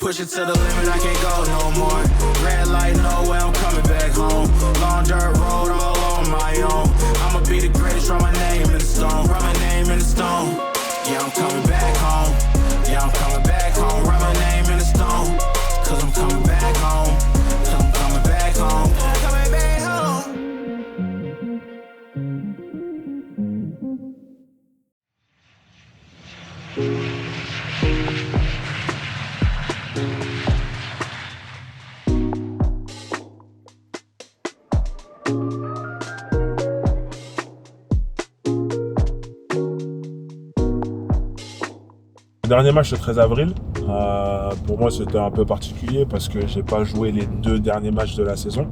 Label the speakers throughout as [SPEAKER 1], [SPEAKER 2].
[SPEAKER 1] Push it to the limit, I can't go no more. Red light, no way, I'm coming back home. Long dirt road, all on my own. I'ma be the greatest, write my name in the stone. Write my name in the stone. Yeah, I'm coming back home. Yeah, I'm coming back home. Write my name in the stone. Cause I'm coming back home. Cause I'm coming back home. I'm coming back home.
[SPEAKER 2] Le dernier match le 13 avril, pour moi c'était un peu particulier parce que j'ai pas joué les 2 derniers matchs de la saison.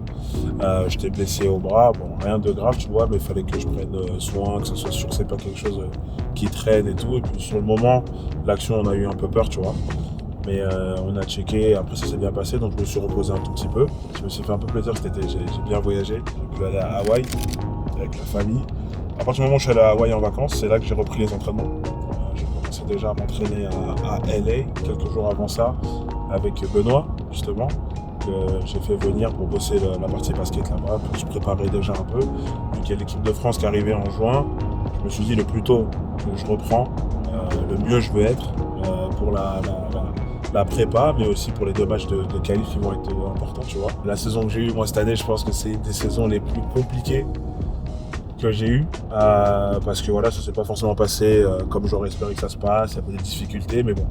[SPEAKER 2] J'étais blessé au bras, bon rien de grave tu vois, mais il fallait que je prenne soin, que ce soit sûr que c'est pas quelque chose qui traîne et tout. Et puis sur le moment, l'action on a eu un peu peur tu vois. Mais on a checké, après ça s'est bien passé, donc je me suis reposé un tout petit peu. Je me suis fait un peu plaisir cet été, j'ai bien voyagé, j'ai pu aller à Hawaï avec la famille. À partir du moment où je suis allé à Hawaï en vacances, c'est là que j'ai repris les entraînements. J'ai commencé déjà à m'entraîner à LA, quelques jours avant ça, avec Benoît, justement, que j'ai fait venir pour bosser la partie basket là-bas, pour se préparer déjà un peu. Vu qu'il y a l'équipe de France qui arrivait en juin, je me suis dit le plus tôt que je reprends, le mieux je veux être pour la prépa, mais aussi pour les 2 matchs de qualif qui vont être importants, tu vois. La saison que j'ai eue, moi, cette année, je pense que c'est une des saisons les plus compliquées que j'ai eues, parce que voilà, ça s'est pas forcément passé comme j'aurais espéré que ça se passe, il y avait des difficultés, mais bon,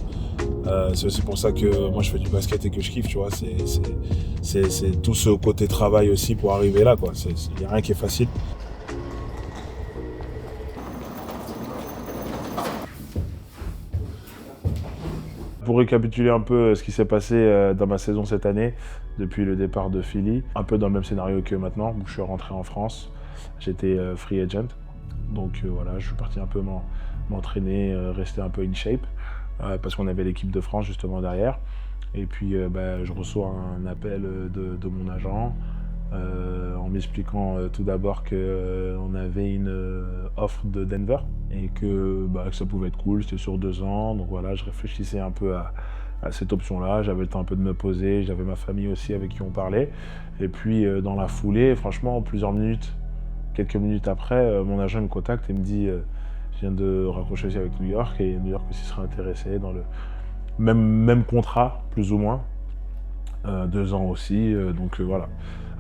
[SPEAKER 2] c'est aussi pour ça que moi, je fais du basket et que je kiffe, tu vois, c'est tout ce côté travail aussi pour arriver là, quoi. Il n'y a rien qui est facile. Pour récapituler un peu ce qui s'est passé dans ma saison cette année, depuis le départ de Philly, un peu dans le même scénario que maintenant, où je suis rentré en France, j'étais free agent, donc voilà, je suis parti un peu m'entraîner, rester un peu in shape, parce qu'on avait l'équipe de France justement derrière, et puis je reçois un appel de mon agent, en m'expliquant tout d'abord qu'on avait une offre de Denver et que ça pouvait être cool, c'était sur 2 ans, donc voilà, je réfléchissais un peu à cette option-là, j'avais le temps un peu de me poser, j'avais ma famille aussi avec qui on parlait, et puis dans la foulée, franchement, quelques minutes après, mon agent me contacte et me dit je viens de raccrocher aussi avec New York, et New York aussi serait intéressé dans le même contrat, plus ou moins, 2 ans aussi, donc voilà.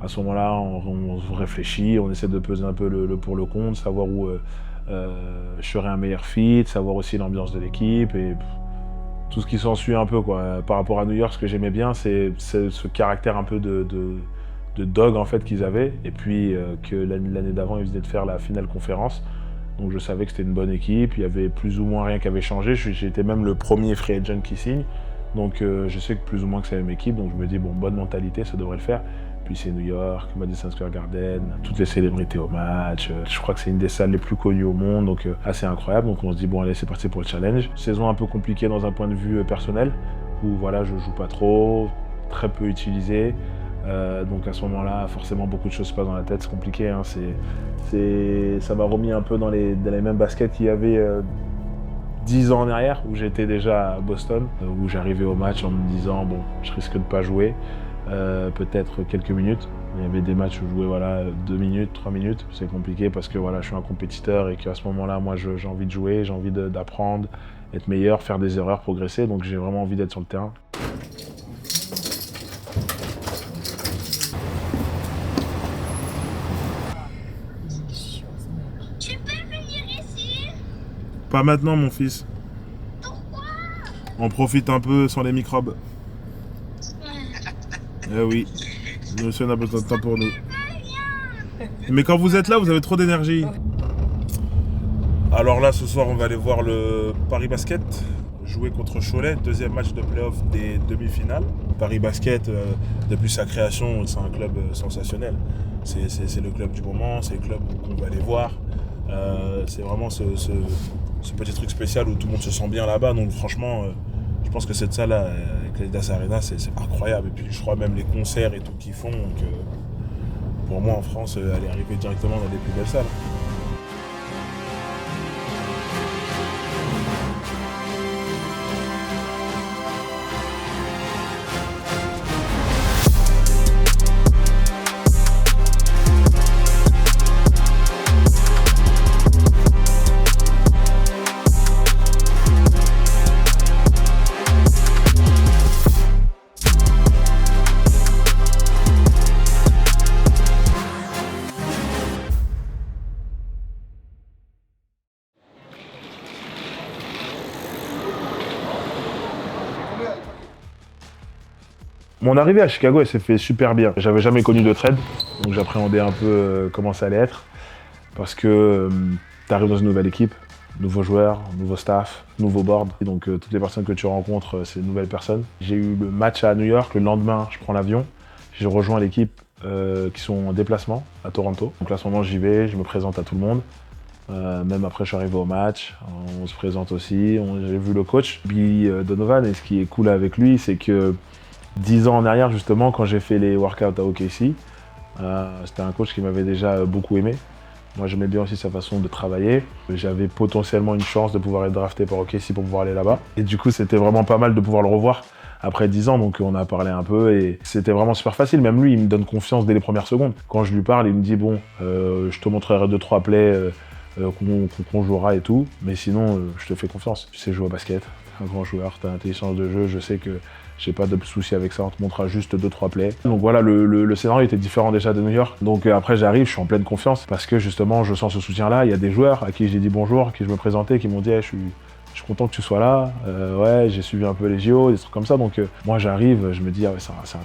[SPEAKER 2] À ce moment-là, on réfléchit, on essaie de peser un peu le pour le contre, savoir où je serais un meilleur fit, savoir aussi l'ambiance de l'équipe et tout ce qui s'ensuit un peu, quoi. Par rapport à New York, ce que j'aimais bien, c'est ce caractère un peu de dog en fait qu'ils avaient, et puis que l'année d'avant, ils venaient de faire la finale conférence. Donc je savais que c'était une bonne équipe, il y avait plus ou moins rien qui avait changé, j'étais même le premier free agent qui signe. Donc je sais que plus ou moins que c'est la même équipe, donc je me dis bon, bonne mentalité, ça devrait le faire. Puis c'est New York, Madison Square Garden, toutes les célébrités au match. Je crois que c'est une des salles les plus connues au monde, donc assez incroyable. Donc on se dit bon allez, c'est parti pour le challenge. Saison un peu compliquée dans un point de vue personnel, où voilà, je joue pas trop, très peu utilisé. Donc à ce moment-là, forcément beaucoup de choses se passent dans la tête, c'est compliqué. Hein. Ça m'a remis un peu dans les mêmes baskets qu'il y avait 10 ans en arrière, où j'étais déjà à Boston, où j'arrivais au match en me disant bon, je risque de pas jouer, peut-être quelques minutes. Il y avait des matchs où je jouais voilà, 2 minutes, 3 minutes. C'est compliqué parce que voilà, je suis un compétiteur et qu'à ce moment-là, moi j'ai envie de jouer, j'ai envie d'apprendre, être meilleur, faire des erreurs, progresser. Donc j'ai vraiment envie d'être sur le terrain.
[SPEAKER 3] Tu peux venir ici?
[SPEAKER 2] Pas maintenant, mon fils.
[SPEAKER 3] Pourquoi?
[SPEAKER 2] On profite un peu sans les microbes. Eh oui, monsieur n'a pas besoin de temps pour nous. Mais quand vous êtes là, vous avez trop d'énergie. Alors là, ce soir, on va aller voir le Paris Basket jouer contre Cholet, 2e match de play-off des demi-finales. Paris Basket, depuis sa création, c'est un club sensationnel. C'est le club du moment, c'est le club qu'on va aller voir. C'est vraiment ce petit truc spécial où tout le monde se sent bien là-bas. Donc franchement, je pense que cette salle-là, avec l'Adidas Arena, c'est incroyable. Et puis je crois même les concerts et tout qu'ils font. Donc pour moi, en France, elle est arrivée directement dans les plus belles salles. Mon arrivée à Chicago, elle s'est fait super bien. J'avais jamais connu de trade, donc j'appréhendais un peu comment ça allait être. Parce que tu arrives dans une nouvelle équipe, nouveaux joueurs, nouveau staff, nouveau board. Et donc toutes les personnes que tu rencontres, c'est de nouvelles personnes. J'ai eu le match à New York, le lendemain, je prends l'avion. J'ai rejoint l'équipe qui sont en déplacement à Toronto. Donc là, à ce moment, j'y vais, je me présente à tout le monde. Même après, je suis arrivé au match, on se présente aussi. J'ai vu le coach, Billy Donovan, et ce qui est cool avec lui, c'est que 10 ans en arrière, justement, quand j'ai fait les workouts à OKC, c'était un coach qui m'avait déjà beaucoup aimé. Moi, j'aimais bien aussi sa façon de travailler. J'avais potentiellement une chance de pouvoir être drafté par OKC pour pouvoir aller là-bas. Et du coup, c'était vraiment pas mal de pouvoir le revoir après 10 ans. Donc, on a parlé un peu et c'était vraiment super facile. Même lui, il me donne confiance dès les premières secondes. Quand je lui parle, il me dit « Bon, je te montrerai 2-3 plays qu'on jouera et tout. Mais sinon, je te fais confiance. Tu sais jouer au basket, t'es un grand joueur, t'as l'intelligence de jeu. Je sais que j'ai pas de soucis avec ça, on te montrera juste 2-3 plays. » Donc voilà, le scénario était différent déjà de New York. Donc après j'arrive, je suis en pleine confiance parce que justement je sens ce soutien-là. Il y a des joueurs à qui j'ai dit bonjour, à qui je me présentais, qui m'ont dit hey, je suis content que tu sois là. Ouais, j'ai suivi un peu les JO, des trucs comme ça. Donc moi j'arrive, je me dis ah, ouais, c'est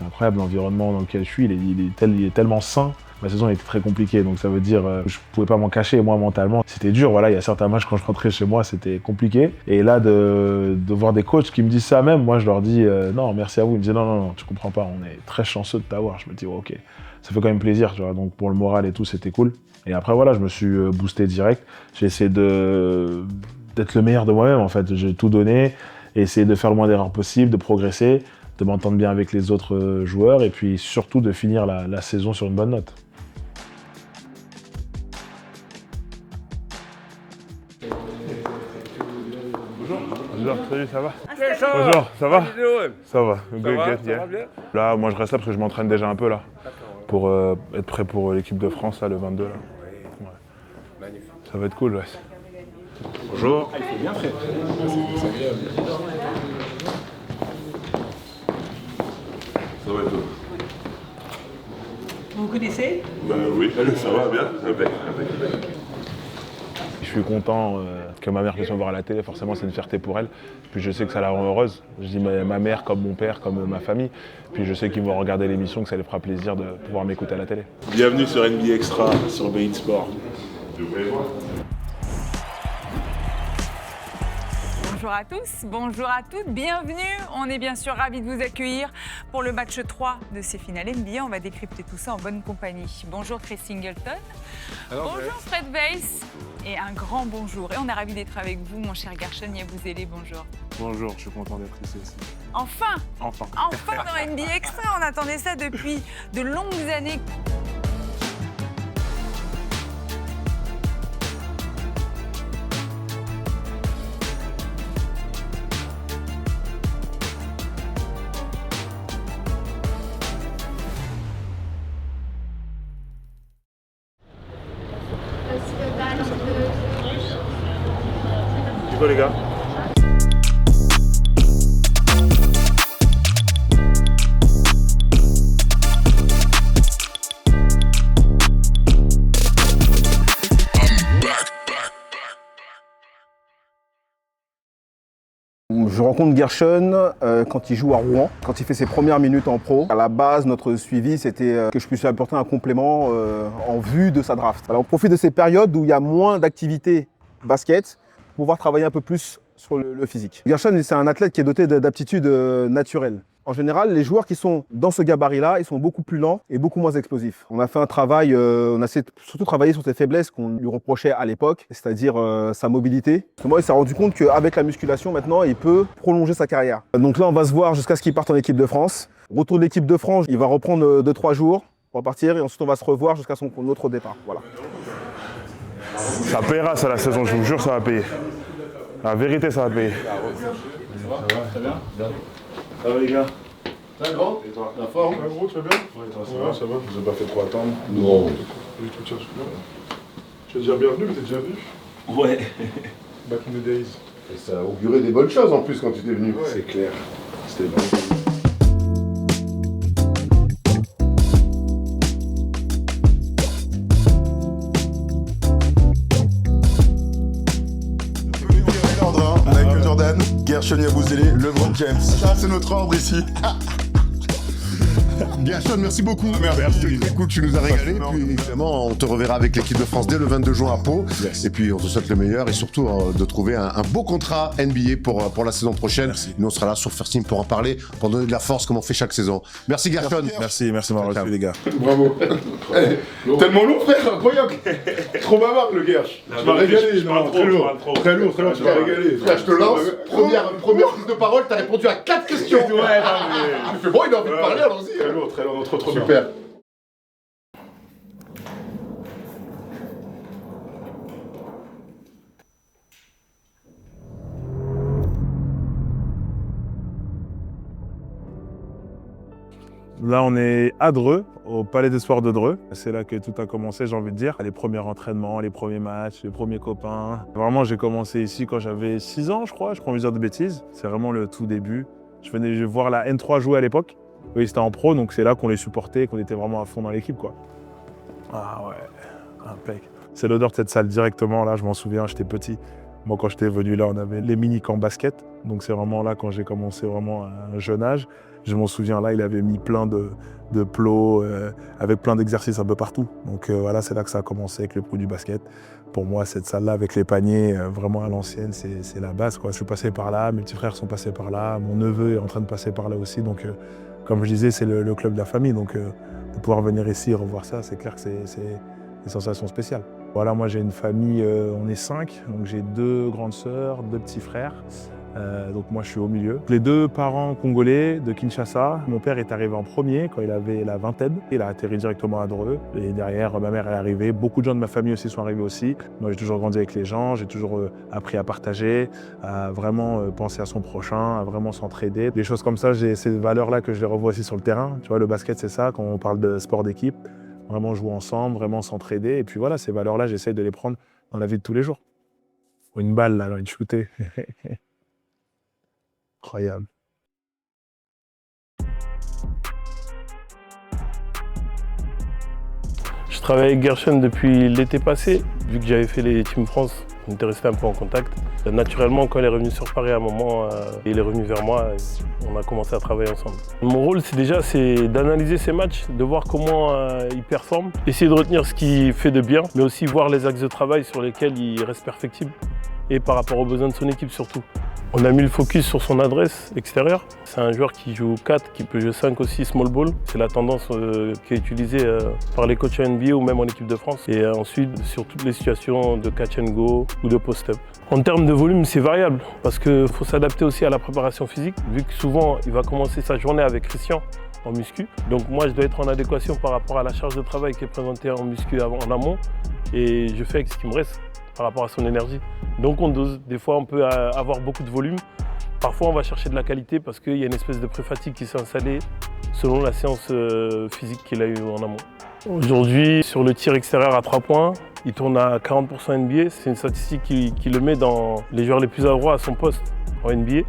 [SPEAKER 2] incroyable l'environnement dans lequel je suis, il est tellement sain. Ma saison était très compliquée, donc ça veut dire je pouvais pas m'en cacher, moi mentalement. C'était dur, voilà, il y a certains matchs quand je rentrais chez moi, c'était compliqué. Et là, de voir des coachs qui me disent ça même, moi je leur dis non, merci à vous. Ils me disent non, tu comprends pas, on est très chanceux de t'avoir. Je me dis ok, ça fait quand même plaisir, tu vois. Donc pour le moral et tout, c'était cool. Et après voilà, je me suis boosté direct. J'ai essayé d'être le meilleur de moi-même en fait. J'ai tout donné, et essayé de faire le moins d'erreurs possible, de progresser, de m'entendre bien avec les autres joueurs et puis surtout de finir la saison sur une bonne note. Bonjour, salut, ça va? Bonjour, ça va? Ça va, good, yeah. Là, moi je reste là parce que je m'entraîne déjà un peu là, pour être prêt pour l'équipe de France là, le 22 là. Ouais. Ça va être cool, ouais. Bonjour.
[SPEAKER 4] Il faut bien frère.
[SPEAKER 5] Ça va être tout.
[SPEAKER 4] Vous vous connaissez?
[SPEAKER 5] Oui, ça va bien.
[SPEAKER 2] Je suis content que ma mère puisse me voir à la télé, forcément c'est une fierté pour elle. Puis je sais que ça la rend heureuse. Je dis ma mère comme mon père, comme ma famille. Puis je sais qu'ils vont regarder l'émission, que ça les fera plaisir de pouvoir m'écouter à la télé.
[SPEAKER 5] Bienvenue sur NBA Extra, sur beIN Sport.
[SPEAKER 6] Bonjour à tous, bonjour à toutes, bienvenue. On est bien sûr ravis de vous accueillir pour le match 3 de ces finales NBA. On va décrypter tout ça en bonne compagnie. Bonjour Chris Singleton. Bonjour Fred Weiss. Et un grand bonjour. Et on est ravis d'être avec vous, mon cher Gershon Yabusele. Bonjour.
[SPEAKER 2] Bonjour, je suis content d'être ici aussi.
[SPEAKER 6] Enfin
[SPEAKER 2] Enfin
[SPEAKER 6] dans NBA Extra, on attendait ça depuis de longues années.
[SPEAKER 2] C'est quoi les gars?
[SPEAKER 7] Je rencontre Gershon quand il joue à Rouen, quand il fait ses premières minutes en pro. À la base, notre suivi, c'était que je puisse lui apporter un complément en vue de sa draft. Alors, on profite de ces périodes où il y a moins d'activité basket pour pouvoir travailler un peu plus sur le physique. Gershon, c'est un athlète qui est doté d'aptitudes naturelles. En général, les joueurs qui sont dans ce gabarit-là, ils sont beaucoup plus lents et beaucoup moins explosifs. On a fait un travail, on a surtout travaillé sur ses faiblesses qu'on lui reprochait à l'époque, c'est-à-dire sa mobilité. Parce que moi, il s'est rendu compte qu'avec la musculation, maintenant, il peut prolonger sa carrière. Donc là, on va se voir jusqu'à ce qu'il parte en équipe de France. Retour de l'équipe de France, il va reprendre 2-3 jours pour partir et ensuite on va se revoir jusqu'à son autre départ. Voilà.
[SPEAKER 2] Ça payera ça la saison, je vous jure, ça va payer. La vérité, ça va payer.
[SPEAKER 5] Ça va Ça va les gars?
[SPEAKER 8] Ça grand?
[SPEAKER 5] Et toi?
[SPEAKER 8] La forme?
[SPEAKER 5] Ouais gros, tu vas bien? Ouais, toi, ça va, ça va. Je vous ai pas fait trop attendre.
[SPEAKER 8] Non.
[SPEAKER 5] Tu vas dire bienvenue, mais t'es déjà venu?
[SPEAKER 8] Ouais.
[SPEAKER 5] Back in the days.
[SPEAKER 8] Et ça a auguré des bonnes choses en plus quand tu étais venu.
[SPEAKER 5] Ouais.
[SPEAKER 8] C'est clair.
[SPEAKER 5] C'était bon.
[SPEAKER 9] Michael Jordan, Gershon Yabusele, LeBron James. Ça, c'est notre ordre ici.
[SPEAKER 8] Gershon, merci beaucoup. Merci. Écoute, tu nous as régalé. Puis évidemment, on te reverra avec l'équipe de France dès le 22 juin à Pau. Et puis, on te souhaite le meilleur et surtout de trouver un beau contrat NBA pour la saison prochaine.
[SPEAKER 2] Merci.
[SPEAKER 8] Nous, on sera là sur First Team pour en parler, pour donner de la force comme on fait chaque saison. Merci, Gershon.
[SPEAKER 2] Merci de m'avoir reçu, les gars.
[SPEAKER 4] Bravo. Tellement long, frère, incroyable. Trop bavard, le Gersh. Tu m'as régalé. Très lourd, tu m'as régalé.
[SPEAKER 8] Frère, je te lance. Première prise de parole, t'as répondu à 4 questions.
[SPEAKER 4] Ouais, non,
[SPEAKER 8] Tu fais bon, il a envie de parler, allons-y.
[SPEAKER 4] très lourd, trop bien.
[SPEAKER 8] Super.
[SPEAKER 2] Là, on est à Dreux, au Palais des Sports de Dreux. C'est là que tout a commencé, j'ai envie de dire. Les premiers entraînements, les premiers matchs, les premiers copains. Vraiment, j'ai commencé ici quand j'avais 6 ans, je crois. Je prends mesure de bêtises. C'est vraiment le tout début. Je venais voir la N3 jouer à l'époque. Oui, c'était en pro, donc c'est là qu'on les supportait, qu'on était vraiment à fond dans l'équipe, quoi. Ah ouais, impec. C'est l'odeur de cette salle directement, là, je m'en souviens, j'étais petit. Moi, quand j'étais venu là, on avait les mini-camps basket. Donc c'est vraiment là, quand j'ai commencé vraiment à un jeune âge. Je m'en souviens, là, il avait mis plein de plots, avec plein d'exercices un peu partout. Donc voilà, c'est là que ça a commencé avec le pro du basket. Pour moi, cette salle-là, avec les paniers, vraiment à l'ancienne, c'est la base, quoi. Je suis passé par là, mes petits frères sont passés par là, mon neveu est en train de passer par là aussi. Donc, comme je disais, c'est le club de la famille. Donc, de pouvoir venir ici et revoir ça, c'est clair que c'est une sensation spéciale. Voilà, moi, j'ai une famille, on est 5. Donc, j'ai 2 grandes sœurs, 2 petits frères. Donc moi je suis au milieu. Les 2 parents congolais de Kinshasa. Mon père est arrivé en premier quand il avait la vingtaine. Il a atterri directement à Dreux. Et derrière, ma mère est arrivée. Beaucoup de gens de ma famille aussi sont arrivés aussi. Moi j'ai toujours grandi avec les gens, j'ai toujours appris à partager, à vraiment penser à son prochain, à vraiment s'entraider. Des choses comme ça, j'ai ces valeurs-là que je les revois aussi sur le terrain. Tu vois, le basket c'est ça, quand on parle de sport d'équipe. Vraiment jouer ensemble, vraiment s'entraider. Et puis voilà, ces valeurs-là, j'essaie de les prendre dans la vie de tous les jours. Une balle là, une shootée. Incroyable.
[SPEAKER 9] Je travaille avec Gershon depuis l'été passé. Vu que j'avais fait les Team France, on était resté un peu en contact. Naturellement, quand il est revenu sur Paris à un moment, il est revenu vers moi et on a commencé à travailler ensemble. Mon rôle, c'est d'analyser ses matchs, de voir comment il performe, essayer de retenir ce qu'il fait de bien, mais aussi voir les axes de travail sur lesquels il reste perfectible et par rapport aux besoins de son équipe surtout. On a mis le focus sur son adresse extérieure. C'est un joueur qui joue 4, qui peut jouer 5 aussi small ball. C'est la tendance qui est utilisée par les coachs NBA ou même en équipe de France. Et ensuite, sur toutes les situations de catch and go ou de post-up. En termes de volume, c'est variable parce qu'il faut s'adapter aussi à la préparation physique. Vu que souvent, il va commencer sa journée avec Christian en muscu. Donc moi, je dois être en adéquation par rapport à la charge de travail qui est présentée en muscu en amont. Et je fais avec ce qui me reste par rapport à son énergie. Donc on dose. Des fois, on peut avoir beaucoup de volume. Parfois, on va chercher de la qualité parce qu'il y a une espèce de pré-fatigue qui s'est installée selon la séance physique qu'il a eue en amont. Aujourd'hui, sur le tir extérieur à 3 points, il tourne à 40% NBA. C'est une statistique qui le met dans les joueurs les plus adroits à son poste en NBA.